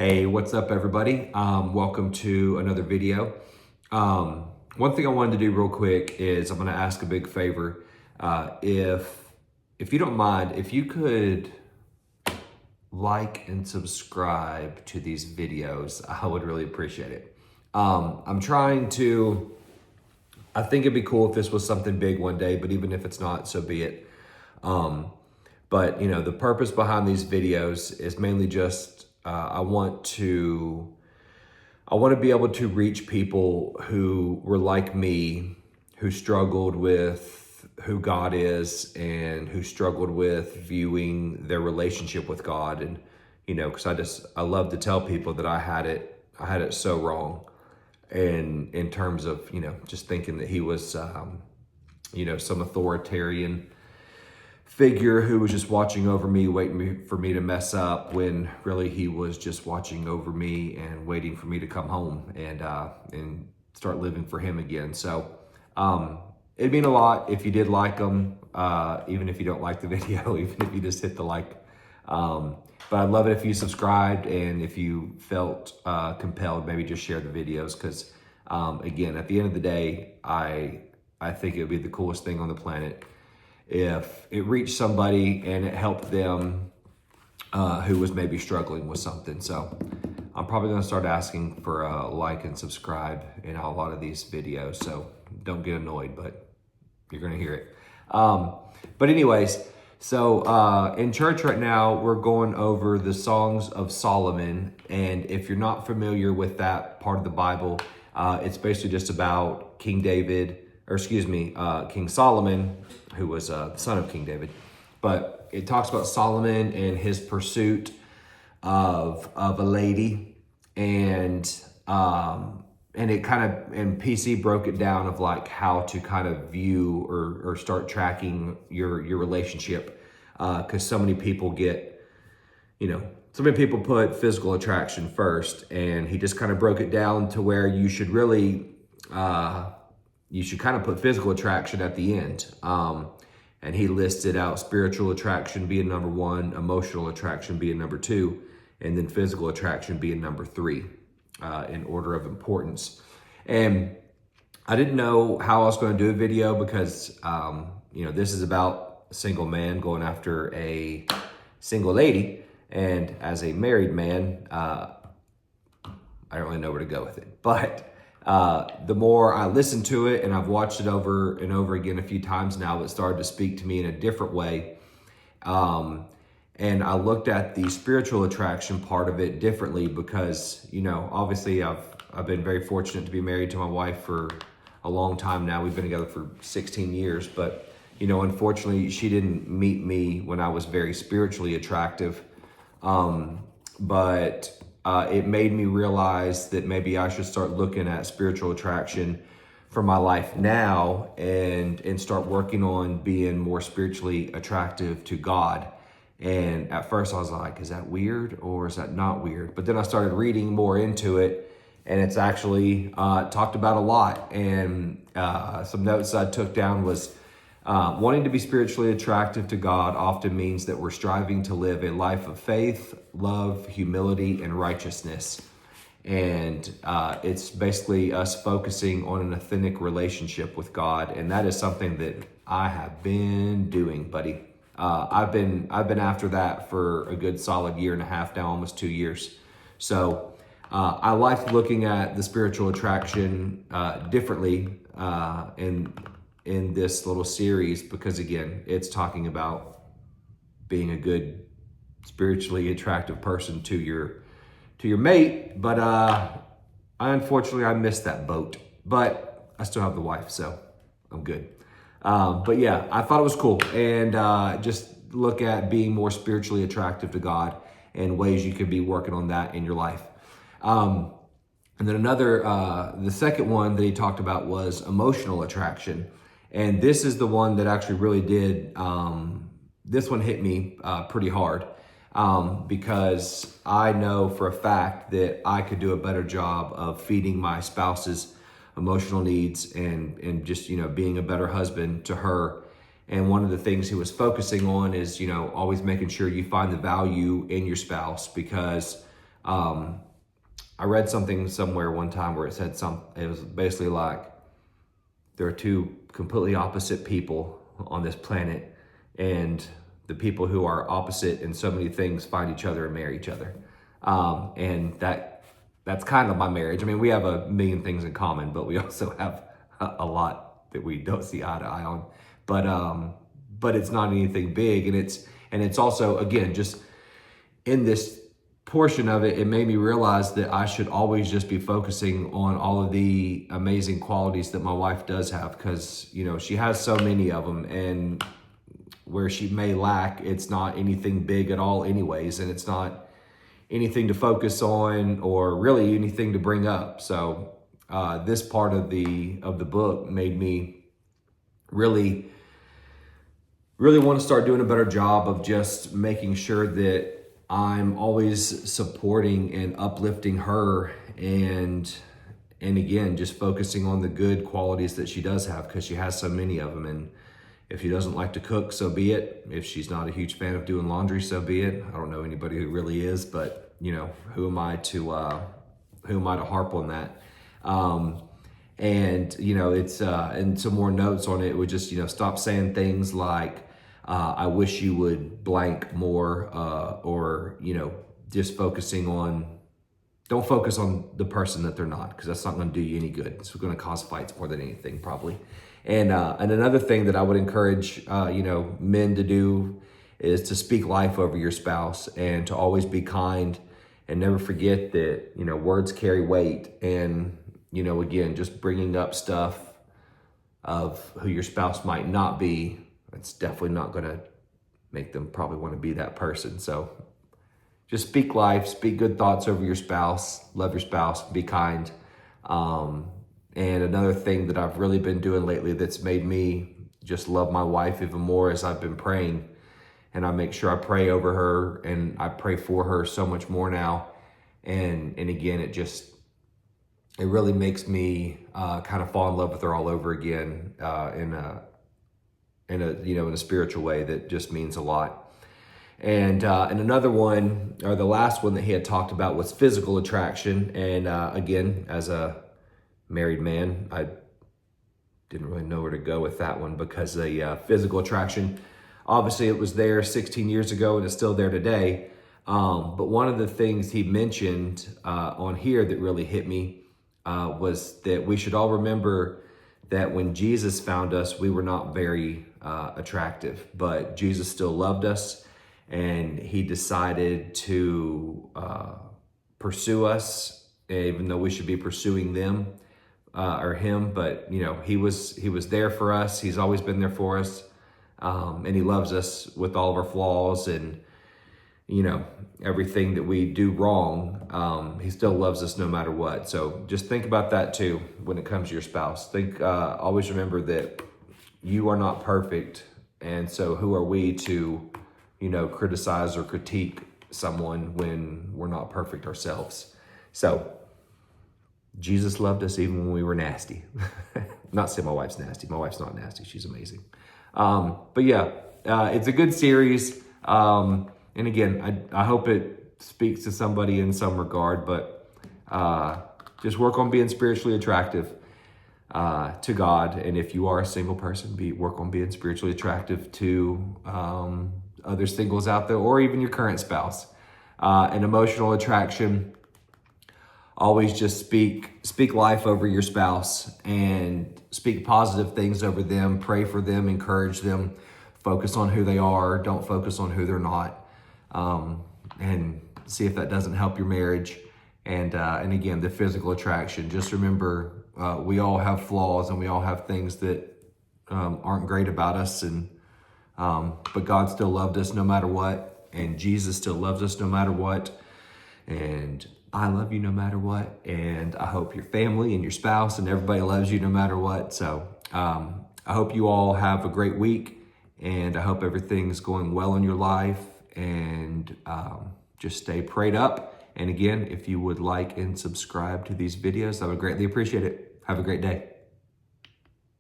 Hey, what's up, everybody? Welcome to another video. One thing I wanted to do real quick is I'm going to ask a big favor. If you don't mind, if you could like and subscribe to these videos, I would really appreciate it. I'm trying to. I think it'd be cool if this was something big one day, but even if it's not, so be it. But the purpose behind these videos is mainly just I want to be able to reach people who were like me, who struggled with who God is and who struggled with viewing their relationship with God. And, because I love to tell people that I had it so wrong. And in terms of, just thinking that he was, some authoritarian figure who was just watching over me, waiting for me to mess up, when really he was just watching over me and waiting for me to come home and start living for him again. So it'd mean a lot if you did like them, even if you don't like the video, even if you just hit the like. But I'd love it if you subscribed, and if you felt compelled, maybe just share the videos, because again, at the end of the day, I think it would be the coolest thing on the planet if it reached somebody and it helped them who was maybe struggling with something. So I'm probably going to start asking for a like and subscribe in a lot of these videos. So don't get annoyed, but you're going to hear it. But anyways, so in church right now, we're going over the Songs of Solomon. And if you're not familiar with that part of the Bible, it's basically just about King Solomon, who was the son of King David. But it talks about Solomon and his pursuit of a lady, and it kind of, and PC broke it down of like how to kind of view or start tracking your relationship, because so many people get, so many people put physical attraction first, and he just kind of broke it down to where you should really you should kind of put physical attraction at the end. And he listed out spiritual attraction being number one, emotional attraction being number two, and then physical attraction being number three, in order of importance. And I didn't know how I was going to do a video because, this is about a single man going after a single lady. And as a married man, I don't really know where to go with it. But the more I listened to it, and I've watched it over and over again a few times now, it started to speak to me in a different way. And I looked at the spiritual attraction part of it differently because, obviously I've been very fortunate to be married to my wife for a long time now. We've been together for 16 years, but, unfortunately she didn't meet me when I was very spiritually attractive. But it made me realize that maybe I should start looking at spiritual attraction for my life now and start working on being more spiritually attractive to God. And at first I was like, is that weird or is that not weird? But then I started reading more into it, and it's actually talked about a lot. And some notes I took down was, wanting to be spiritually attractive to God often means that we're striving to live a life of faith, love, humility, and righteousness. And it's basically us focusing on an authentic relationship with God. And that is something that I have been doing, buddy. I've been after that for a good solid year and a half now, almost 2 years. So I like looking at the spiritual attraction differently in this little series, because again, it's talking about being a good spiritually attractive person to your mate. But unfortunately I missed that boat, but I still have the wife, so I'm good. But yeah, I thought it was cool, and just look at being more spiritually attractive to God and ways you could be working on that in your life. And then the second one that he talked about was emotional attraction. And this is the one that actually really did, this one hit me pretty hard, because I know for a fact that I could do a better job of feeding my spouse's emotional needs and just, being a better husband to her. And one of the things he was focusing on is, always making sure you find the value in your spouse, because I read something somewhere one time where it said it was basically like there are two completely opposite people on this planet, and the people who are opposite in so many things find each other and marry each other. And that's kind of my marriage. I mean, we have a million things in common, but we also have a lot that we don't see eye to eye on. But it's not anything big, and it's also, again, just in this portion of it, it made me realize that I should always just be focusing on all of the amazing qualities that my wife does have, because, you know, she has so many of them, and where she may lack, it's not anything big at all anyways, and it's not anything to focus on or really anything to bring up. So this part of the book made me really want to start doing a better job of just making sure that I'm always supporting and uplifting her, and again, just focusing on the good qualities that she does have, because she has so many of them. And if she doesn't like to cook, so be it. If she's not a huge fan of doing laundry, so be it. I don't know anybody who really is, but you know, who am I to harp on that? And you know, it's and some more notes on it would just, you know, stop saying things like, I wish you would blank more, or, you know, just don't focus on the person that they're not, because that's not going to do you any good. It's going to cause fights more than anything, probably. And another thing that I would encourage, you know, men to do is to speak life over your spouse, and to always be kind, and never forget that, you know, words carry weight. And, you know, again, just bringing up stuff of who your spouse might not be, it's definitely not going to make them probably want to be that person. So just speak life, speak good thoughts over your spouse, love your spouse, be kind. And another thing that I've really been doing lately that's made me just love my wife even more is I've been praying, and I make sure I pray over her, and I pray for her so much more now. And again, it really makes me kind of fall in love with her all over again, in a spiritual way that just means a lot. And another one, or the last one that he had talked about, was physical attraction. And again, as a married man, I didn't really know where to go with that one, because the physical attraction, obviously it was there 16 years ago and it's still there today. But one of the things he mentioned on here that really hit me was that we should all remember that when Jesus found us, we were not very attractive, but Jesus still loved us, and he decided to pursue us, even though we should be pursuing them or him. But you know, he was there for us. He's always been there for us, and he loves us with all of our flaws and, you know, everything that we do wrong. He still loves us no matter what. So just think about that too when it comes to your spouse. Always remember that you are not perfect, and so who are we to, you know, criticize or critique someone when we're not perfect ourselves? So Jesus loved us even when we were nasty. Not saying my wife's nasty. My wife's not nasty. She's amazing. But yeah, it's a good series. And again, I hope it speaks to somebody in some regard, but just work on being spiritually attractive to God. And if you are a single person, work on being spiritually attractive to other singles out there, or even your current spouse. And emotional attraction, always just speak life over your spouse, and speak positive things over them, pray for them, encourage them, focus on who they are, don't focus on who they're not. And see if that doesn't help your marriage. And again, the physical attraction, just remember, we all have flaws, and we all have things that aren't great about us, but God still loved us no matter what, and Jesus still loves us no matter what, and I love you no matter what, and I hope your family and your spouse and everybody loves you no matter what. So I hope you all have a great week, and I hope everything's going well in your life, and just stay prayed up. And again, if you would like and subscribe to these videos, I would greatly appreciate it. Have a great day.